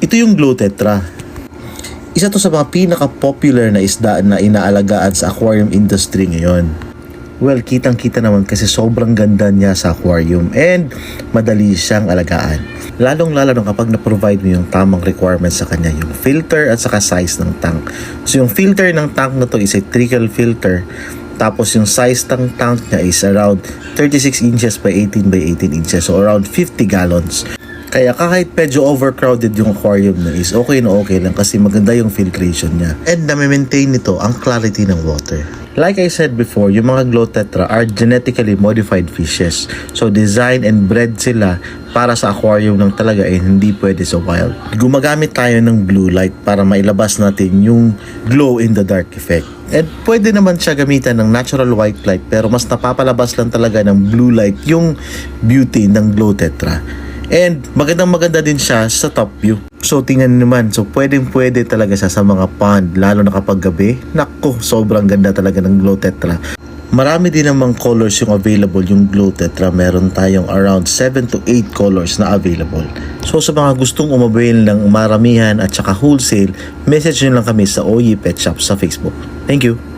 Ito yung Glow Tetra. Isa to sa mga pinaka-popular na isda na inaalagaan sa aquarium industry ngayon. Well, kitang-kita naman kasi sobrang ganda niya sa aquarium and madali siyang alagaan. Lalong-lalo na kapag na-provide mo yung tamang requirements sa kanya, yung filter at saka size ng tank. So yung filter ng tank na to is a trickle filter. Tapos yung size ng tank niya is around 36 inches by 18 by 18 inches. So around 50 gallons. Kaya kahit medyo overcrowded yung aquarium na is okay na okay lang kasi maganda yung filtration niya. And na-maintain nito ang clarity ng water. Like I said before, yung mga Glow Tetra are genetically modified fishes. So design and bred sila para sa aquarium lang talaga hindi pwede sa wild. Gumagamit tayo ng blue light para mailabas natin yung glow in the dark effect. And pwede naman siya gamitan ng natural white light pero mas napapalabas lang talaga ng blue light yung beauty ng Glow Tetra. And maganda din siya sa top view. So tingnan naman, so pwede talaga siya sa mga pond, lalo na kapag gabi. Nako, sobrang ganda talaga ng Glow Tetra. Marami din namang colors yung available yung Glow Tetra. Meron tayong around 7 to 8 colors na available. So sa mga gustong umabail ng maramihan at saka wholesale, message nyo lang kami sa OE Pet Shop sa Facebook. Thank you!